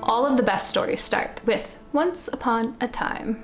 All of the best stories start with once upon a time.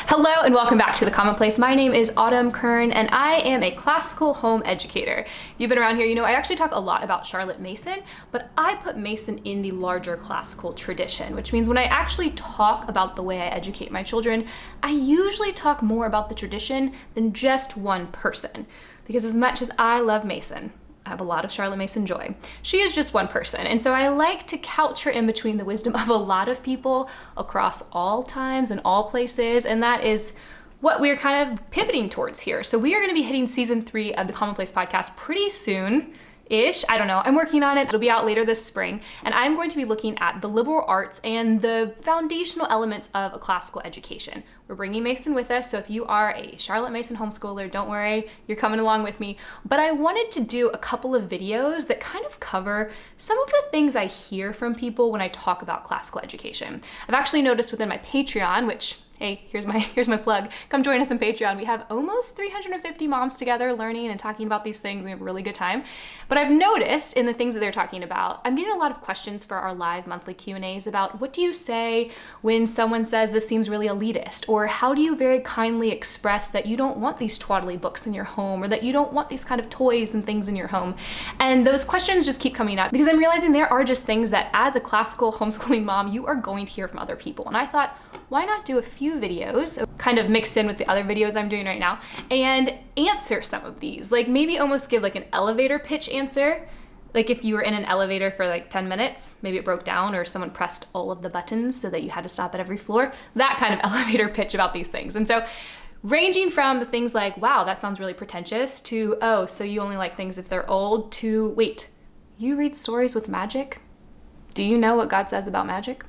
Hello and welcome back to The Commonplace. My name is Autumn Kern and I am a classical home educator. If you've been around here, you know I actually talk a lot about Charlotte Mason, but I put Mason in the larger classical tradition, which means when I actually talk about the way I educate my children, I usually talk more about the tradition than just one person. Because as much as I love Mason, I have a lot of Charlotte Mason joy. She is just one person, and so I like to couch her in between the wisdom of a lot of people across all times and all places, and that is what we're kind of pivoting towards here. So we are going to be hitting season 3 of the Commonplace podcast pretty soon. I don't know, I'm working on it. It'll be out later this spring, and I'm going to be looking at the liberal arts and the foundational elements of a classical education. We're bringing Mason with us, so if you are a Charlotte Mason homeschooler, don't worry, you're coming along with me. But I wanted to do a couple of videos that kind of cover some of the things I hear from people when I talk about classical education. I've actually noticed within my Patreon, which, hey, here's my plug. Come join us on Patreon. We have almost 350 moms together learning and talking about these things. We have a really good time. But I've noticed in the things that they're talking about, I'm getting a lot of questions for our live monthly Q&As about what do you say when someone says this seems really elitist? Or how do you very kindly express that you don't want these twaddly books in your home, or that you don't want these kind of toys and things in your home? And those questions just keep coming up because I'm realizing there are just things that as a classical homeschooling mom, you are going to hear from other people. And I thought, why not do a few videos, kind of mixed in with the other videos I'm doing right now, and answer some of these? Like maybe almost give like an elevator pitch answer. Like if you were in an elevator for like 10 minutes, maybe it broke down or someone pressed all of the buttons so that you had to stop at every floor, that kind of elevator pitch about these things. And so ranging from the things like, wow, that sounds really pretentious, to, oh, so you only like things if they're old, to, wait, you read stories with magic? Do you know what God says about magic?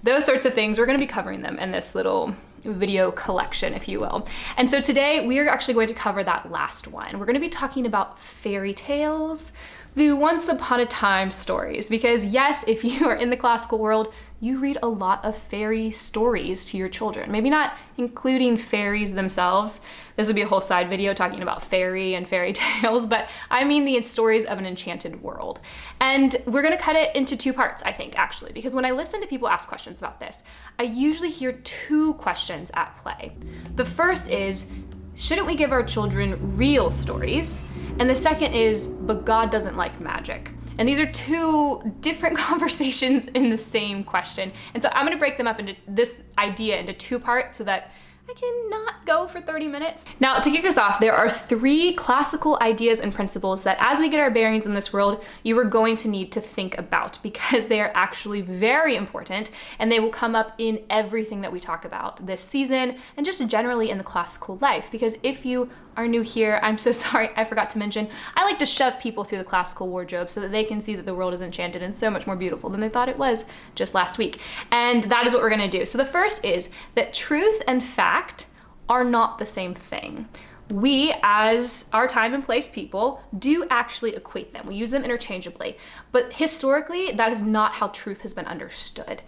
Those sorts of things, we're going to be covering them in this little video collection, if you will. And so today we are actually going to cover that last one. We're going to be talking about fairy tales, the once upon a time stories, because yes, if you are in the classical world, you read a lot of fairy stories to your children. Maybe not including fairies themselves. This would be a whole side video talking about fairy and fairy tales, but I mean the stories of an enchanted world. And we're gonna cut it into 2 parts, I think, actually, because when I listen to people ask questions about this, I usually hear 2 questions at play. The first is, shouldn't we give our children real stories? And the second is, but God doesn't like magic. And these are 2 different conversations in the same question. And so I'm gonna break them up into this idea into 2 parts so that I cannot go for 30 minutes. Now, to kick us off, there are 3 classical ideas and principles that as we get our bearings in this world, you are going to need to think about because they are actually very important and they will come up in everything that we talk about this season and just generally in the classical life. Because if you are new here, I'm so sorry, I forgot to mention, I like to shove people through the classical wardrobe so that they can see that the world is enchanted and so much more beautiful than they thought it was just last week. And that is what we're gonna do. So the first is that truth and fact are not the same thing. We, as our time and place people, do actually equate them. We use them interchangeably. But historically, that is not how truth has been understood.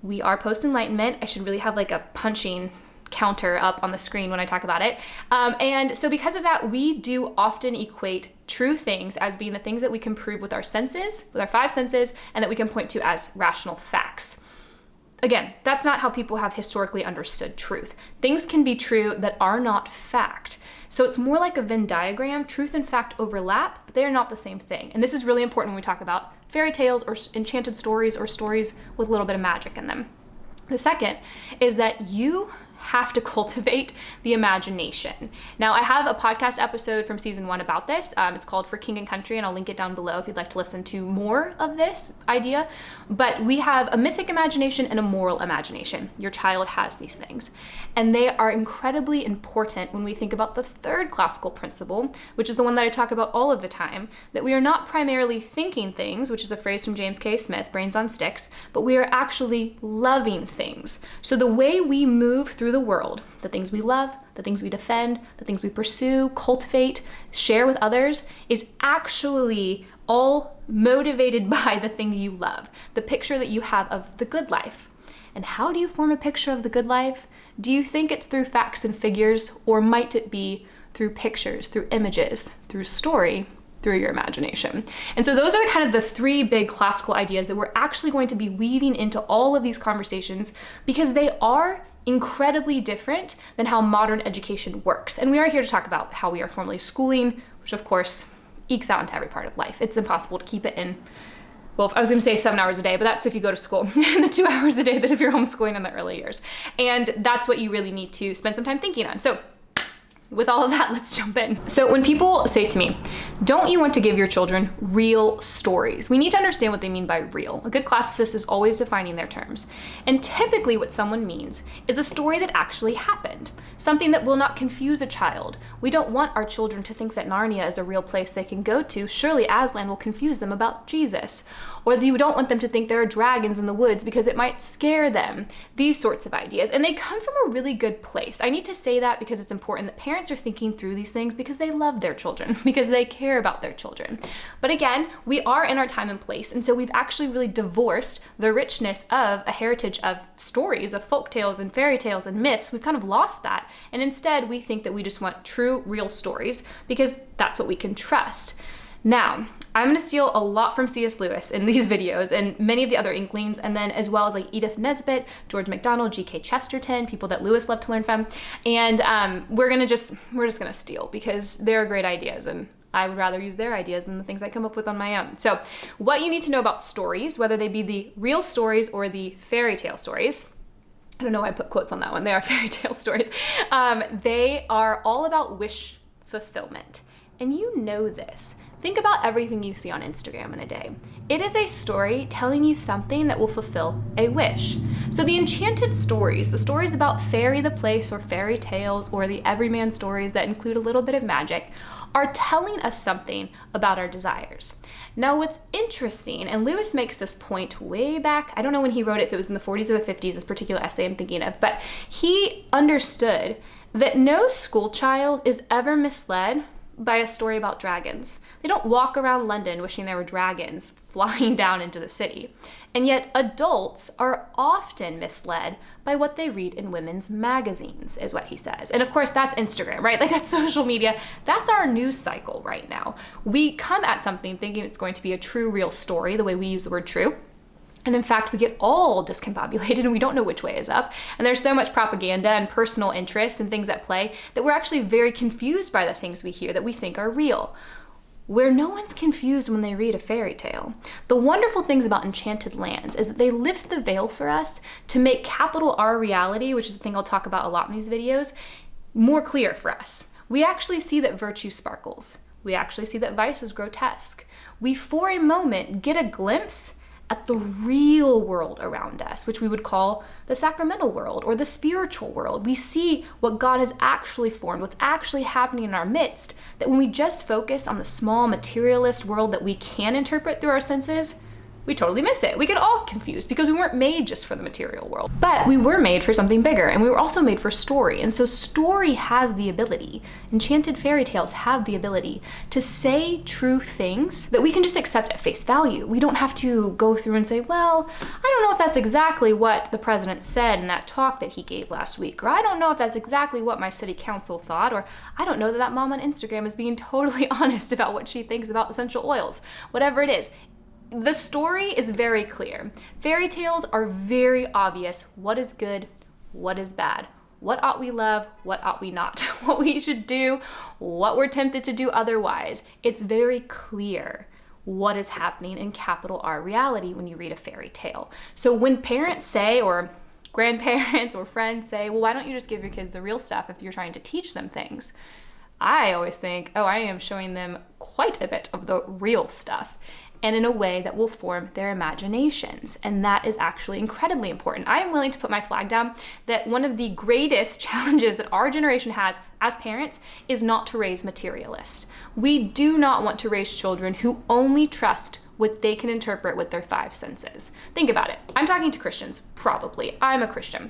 We are post-enlightenment. I should really have like a punching counter up on the screen when I talk about it. And so because of that, we do often equate true things as being the things that we can prove with our senses, with our 5 senses, and that we can point to as rational facts. Again, that's not how people have historically understood truth. Things can be true that are not fact. So it's more like a Venn diagram. Truth and fact overlap, but they are not the same thing. And this is really important when we talk about fairy tales or enchanted stories or stories with a little bit of magic in them. The second is that you have to cultivate the imagination. Now, I have a podcast episode from season 1 about this. It's called For King and Country, and I'll link it down below if you'd like to listen to more of this idea. But we have a mythic imagination and a moral imagination. Your child has these things. And they are incredibly important when we think about the 3rd classical principle, which is the one that I talk about all of the time, that we are not primarily thinking things, which is a phrase from James K. Smith, Brains on Sticks, but we are actually loving things. So the way we move through the world, the things we love, the things we defend, the things we pursue, cultivate, share with others, is actually all motivated by the things you love, the picture that you have of the good life. And how do you form a picture of the good life? Do you think it's through facts and figures, or might it be through pictures, through images, through story, through your imagination. And so those are kind of the three big classical ideas that we're actually going to be weaving into all of these conversations, because they are incredibly different than how modern education works. And we are here to talk about how we are formally schooling, which of course ekes out into every part of life. It's impossible to keep it in, well, I was gonna say 7 hours a day, but that's if you go to school, and the 2 hours a day that if you're homeschooling in the early years. And that's what you really need to spend some time thinking on. So with all of that, let's jump in. So when people say to me, don't you want to give your children real stories? We need to understand what they mean by real. A good classicist is always defining their terms. And typically what someone means is a story that actually happened, something that will not confuse a child. We don't want our children to think that Narnia is a real place they can go to. Surely Aslan will confuse them about Jesus. Or you don't want them to think there are dragons in the woods because it might scare them. These sorts of ideas. And they come from a really good place. I need to say that because it's important that parents are thinking through these things because they love their children, because they care about their children. But again, we are in our time and place, and so we've actually really divorced the richness of a heritage of stories, of folk tales and fairy tales and myths. We've kind of lost that, and instead we think that we just want true, real stories because that's what we can trust. Now, I'm going to steal a lot from C.S. Lewis in these videos and many of the other Inklings, and then as well as like Edith Nesbit, George MacDonald, G.K. Chesterton, people that Lewis loved to learn from. And we're just going to steal because they're great ideas, and I would rather use their ideas than the things I come up with on my own. So what you need to know about stories, whether they be the real stories or the fairy tale stories, I don't know why I put quotes on that one. They are fairy tale stories. They are all about wish fulfillment. And you know this. Think about everything you see on Instagram in a day. It is a story telling you something that will fulfill a wish. So the Enchanted stories, the stories about fairy the place or fairy tales, or the everyman stories that include a little bit of magic, are telling us something about our desires. Now what's interesting, and Lewis makes this point way back, I don't know when he wrote it, if it was in the 40s or the 50s, this particular essay I'm thinking of, but he understood that no school child is ever misled by a story about dragons. They don't walk around London wishing there were dragons flying down into the city. And yet adults are often misled by what they read in women's magazines, is what he says. And of course that's Instagram, right? Like that's social media. That's our news cycle right now. We come at something thinking it's going to be a true, real story, the way we use the word true. And in fact, we get all discombobulated and we don't know which way is up. And there's so much propaganda and personal interest and things at play that we're actually very confused by the things we hear that we think are real. Where no one's confused when they read a fairy tale. The wonderful things about Enchanted Lands is that they lift the veil for us to make capital R reality, which is the thing I'll talk about a lot in these videos, more clear for us. We actually see that virtue sparkles. We actually see that vice is grotesque. We, for a moment, get a glimpse at the real world around us, which we would call the sacramental world or the spiritual world. We see what God has actually formed, what's actually happening in our midst, that when we just focus on the small materialist world that we can interpret through our senses, we totally miss it. We get all confused because we weren't made just for the material world. But we were made for something bigger, and we were also made for story. And so story has the ability, enchanted fairy tales have the ability to say true things that we can just accept at face value. We don't have to go through and say, well, I don't know if that's exactly what the president said in that talk that he gave last week, or I don't know if that's exactly what my city council thought, or I don't know that that mom on Instagram is being totally honest about what she thinks about essential oils. Whatever it is. The story is very clear. Fairy tales are very obvious. What is good? What is bad? What ought we love? What ought we not? What we should do? What we're tempted to do otherwise. It's very clear what is happening in capital R reality when you read a fairy tale. So when parents say, or grandparents or friends say, well, why don't you just give your kids the real stuff if you're trying to teach them things? I always think, oh, I am showing them quite a bit of the real stuff, and in a way that will form their imaginations. And that is actually incredibly important. I am willing to put my flag down that one of the greatest challenges that our generation has as parents is not to raise materialists. We do not want to raise children who only trust what they can interpret with their five senses. Think about it. I'm talking to Christians, probably. I'm a Christian.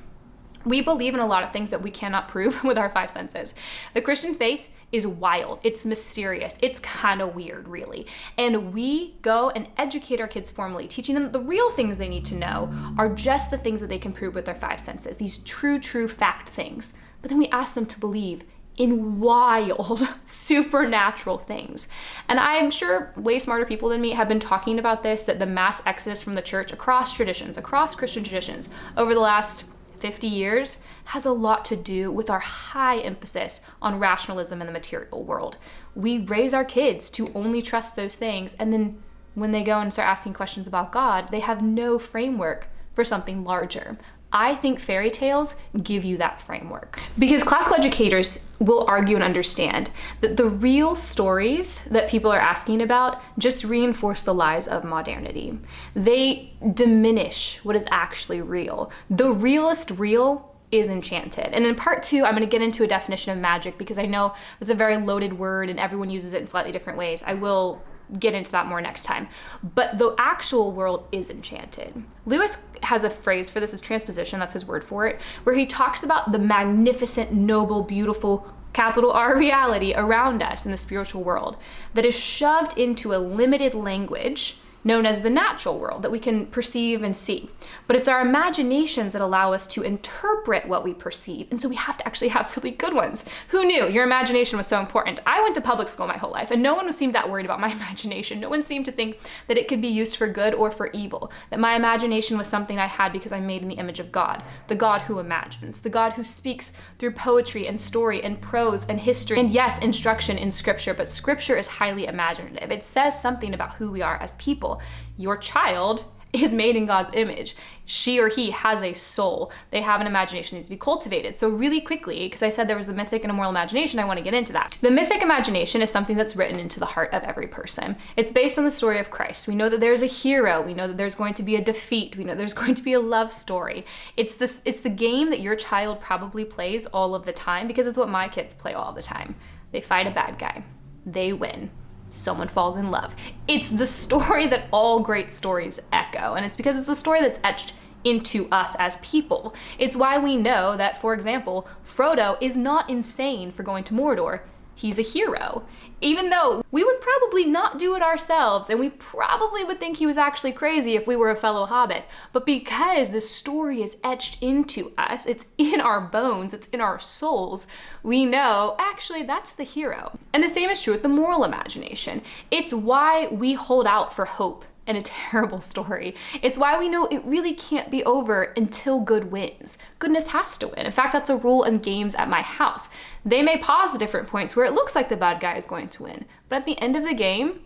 We believe in a lot of things that we cannot prove with our five senses. The Christian faith is wild. It's mysterious. It's kind of weird, really. And we go and educate our kids formally, teaching them the real things they need to know are just the things that they can prove with their five senses, these true fact things. But then we ask them to believe in wild, supernatural things. And I'm sure way smarter people than me have been talking about this, that the mass exodus from the church across traditions, across Christian traditions over the last 50 years has a lot to do with our high emphasis on rationalism in the material world. We raise our kids to only trust those things, and then when they go and start asking questions about God, they have no framework for something larger. I think fairy tales give you that framework, because classical educators will argue and understand that the real stories that people are asking about just reinforce the lies of modernity. They diminish what is actually real. The realest real is Enchanted. And in part 2, I'm going to get into a definition of magic, because I know that's a very loaded word and everyone uses it in slightly different ways. I will get into that more next time. But the actual world is enchanted. Lewis has a phrase for this, is transposition, that's his word for it, where he talks about the magnificent, noble, beautiful, capital R reality around us in the spiritual world that is shoved into a limited language known as the natural world that we can perceive and see. But it's our imaginations that allow us to interpret what we perceive. And so we have to actually have really good ones. Who knew your imagination was so important? I went to public school my whole life, and no one seemed that worried about my imagination. No one seemed to think that it could be used for good or for evil, that my imagination was something I had because I'm made in the image of God, the God who imagines, the God who speaks through poetry and story and prose and history, and yes, instruction in scripture, but scripture is highly imaginative. It says something about who we are as people. Your child is made in God's image. She or he has a soul. They have an imagination that needs to be cultivated. So really quickly, because I said there was the mythic and immortal imagination, I want to get into that. The mythic imagination is something that's written into the heart of every person. It's based on the story of Christ. We know that there's a hero. We know that there's going to be a defeat. We know there's going to be a love story. It's the game that your child probably plays all of the time, because it's what my kids play all the time. They fight a bad guy. They win. Someone falls in love. It's the story that all great stories echo, and it's because it's the story that's etched into us as people. It's why we know that, for example, Frodo is not insane for going to Mordor. He's a hero. Even though we would probably not do it ourselves, and we probably would think he was actually crazy if we were a fellow hobbit. But because the story is etched into us, it's in our bones, it's in our souls, we know, actually, that's the hero. And the same is true with the moral imagination. It's why we hold out for hope and a terrible story. It's why we know it really can't be over until good wins. Goodness has to win. In fact, that's a rule in games at my house. They may pause at different points where it looks like the bad guy is going to win, but at the end of the game,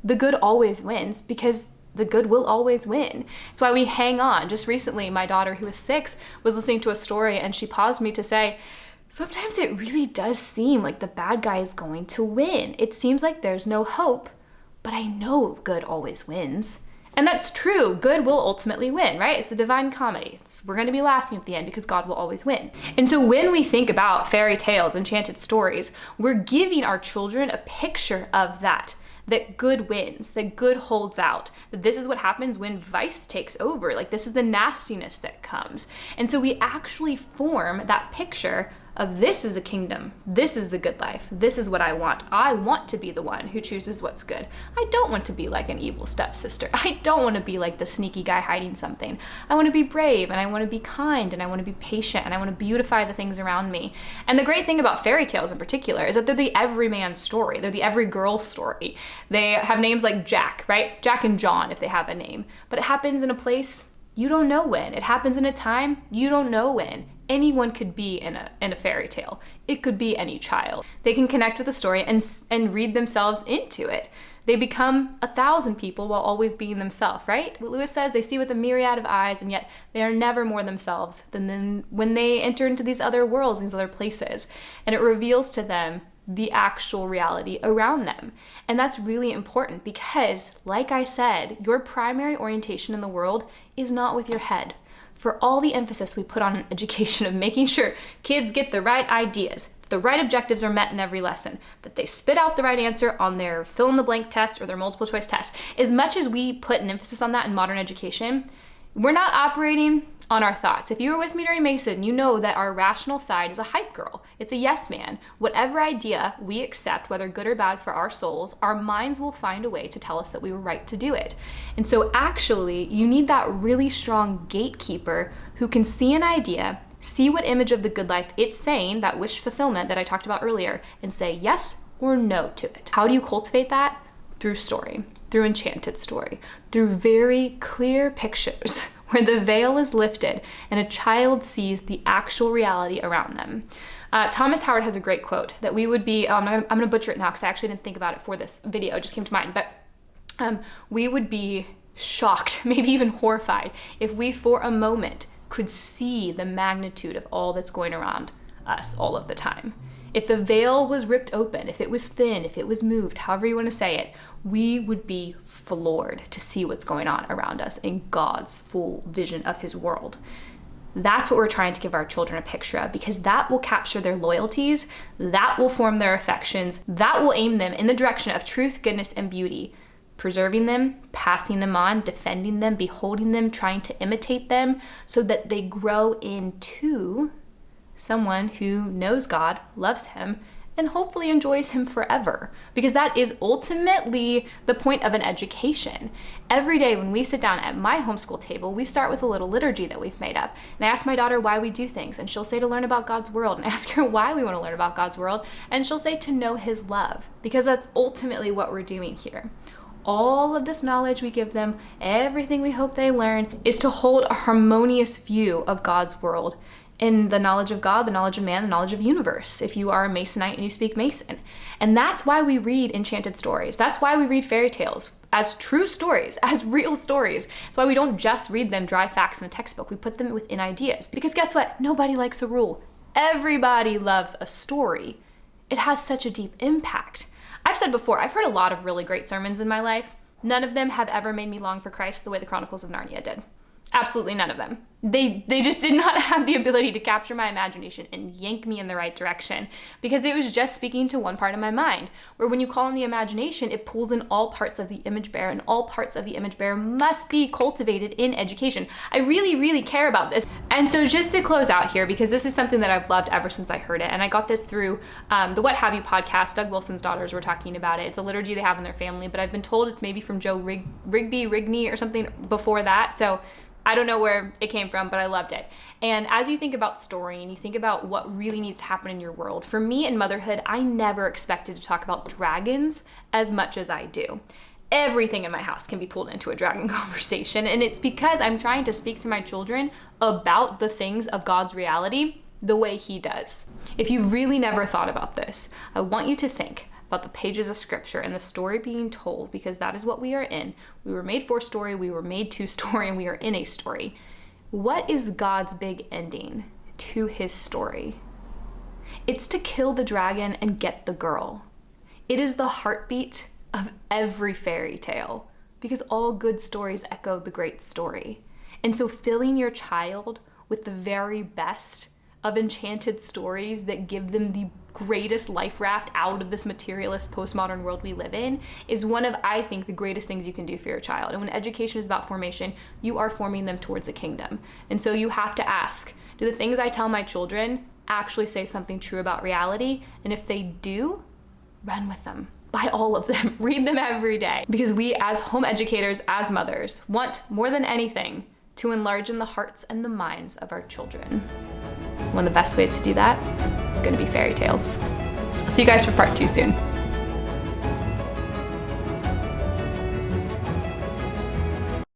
the good always wins, because the good will always win. It's why we hang on. Just recently, my daughter, who is 6, was listening to a story, and she paused me to say, sometimes it really does seem like the bad guy is going to win. It seems like there's no hope, but I know good always wins. And that's true. Good will ultimately win, right? It's the divine comedy. We're going to be laughing at the end because God will always win. And so when we think about fairy tales, enchanted stories, we're giving our children a picture of that good wins, that good holds out, that this is what happens when vice takes over. Like, this is the nastiness that comes. And so we actually form that picture of, this is a kingdom, this is the good life, this is what I want to be the one who chooses what's good. I don't want to be like an evil stepsister. I don't want to be like the sneaky guy hiding something. I want to be brave, and I want to be kind, and I want to be patient, and I want to beautify the things around me. And the great thing about fairy tales in particular is that they're the everyman story. They're the every girl story. They have names like Jack, right? Jack and John, if they have a name. But it happens in a place you don't know when. It happens in a time you don't know when. Anyone could be in a fairy tale. It could be any child. They can connect with the story and read themselves into it. They become 1,000 people while always being themselves, right? What Lewis says, they see with a myriad of eyes, and yet they are never more themselves than when they enter into these other worlds, these other places. And it reveals to them the actual reality around them. And that's really important because, like I said, your primary orientation in the world is not with your head. For all the emphasis we put on education of making sure kids get the right ideas, the right objectives are met in every lesson, that they spit out the right answer on their fill-in-the-blank test or their multiple choice test, as much as we put an emphasis on that in modern education, we're not operating on our thoughts. If you were with me during Mason, you know that our rational side is a hype girl. It's a yes man. Whatever idea we accept, whether good or bad for our souls, our minds will find a way to tell us that we were right to do it. And so actually, you need that really strong gatekeeper who can see an idea See what image of the good life it's saying, that wish fulfillment that I talked about earlier, and say yes or no to it. How do you cultivate that? Through story, through Enchanted story, through very clear pictures where the veil is lifted and a child sees the actual reality around them. Thomas Howard has a great quote that we would be, I'm gonna butcher it now because I actually didn't think about it for this video, it just came to mind, but we would be shocked, maybe even horrified, if we for a moment could see the magnitude of all that's going around us all of the time. If the veil was ripped open, if it was thin, if it was moved, however you want to say it, we would be floored to see what's going on around us in God's full vision of his world. That's what we're trying to give our children a picture of, because that will capture their loyalties, that will form their affections, that will aim them in the direction of truth, goodness, and beauty, preserving them, passing them on, defending them, beholding them, trying to imitate them, so that they grow into someone who knows God, loves him, and hopefully enjoys him forever. Because that is ultimately the point of an education. Every day when we sit down at my homeschool table, we start with a little liturgy that we've made up. And I ask my daughter why we do things, and she'll say to learn about God's world, and I ask her why we want to learn about God's world, and she'll say to know his love, because that's ultimately what we're doing here. All of this knowledge we give them, everything we hope they learn, is to hold a harmonious view of God's world in the knowledge of God, the knowledge of man, the knowledge of universe, if you are a Masonite and you speak Mason. And that's why we read Enchanted stories. That's why we read fairy tales as true stories, as real stories. That's why we don't just read them dry facts in a textbook. We put them within ideas. Because guess what? Nobody likes a rule. Everybody loves a story. It has such a deep impact. I've said before, I've heard a lot of really great sermons in my life. None of them have ever made me long for Christ the way the Chronicles of Narnia did. Absolutely none of them. They just did not have the ability to capture my imagination and yank me in the right direction, because it was just speaking to one part of my mind, where when you call on the imagination, it pulls in all parts of the image bearer, and all parts of the image bearer must be cultivated in education. I really, really care about this. And so just to close out here, because this is something that I've loved ever since I heard it, and I got this through the What Have You podcast. Doug Wilson's daughters were talking about it. It's a liturgy they have in their family, but I've been told it's maybe from Joe Rigney or something before that. So I don't know where it came from, but I loved it. And as you think about story and you think about what really needs to happen in your world, for me in motherhood, I never expected to talk about dragons as much as I do. Everything in my house can be pulled into a dragon conversation, and it's because I'm trying to speak to my children about the things of God's reality the way he does. If you've really never thought about this, I want you to think about the pages of scripture and the story being told, because that is what we are in. We were made for story, we were made to story, and we are in a story. What is God's big ending to his story? It's to kill the dragon and get the girl. It is the heartbeat of every fairy tale, because all good stories echo the great story. And so filling your child with the very best of enchanted stories that give them the greatest life raft out of this materialist postmodern world we live in is one of, I think, the greatest things you can do for your child. And when education is about formation, you are forming them towards a kingdom. And so you have to ask, do the things I tell my children actually say something true about reality? And if they do, run with them. Buy all of them. Read them every day. Because we as home educators, as mothers, want more than anything to enlarge in the hearts and the minds of our children. One of the best ways to do that is going to be fairy tales. I'll see you guys for part 2 soon.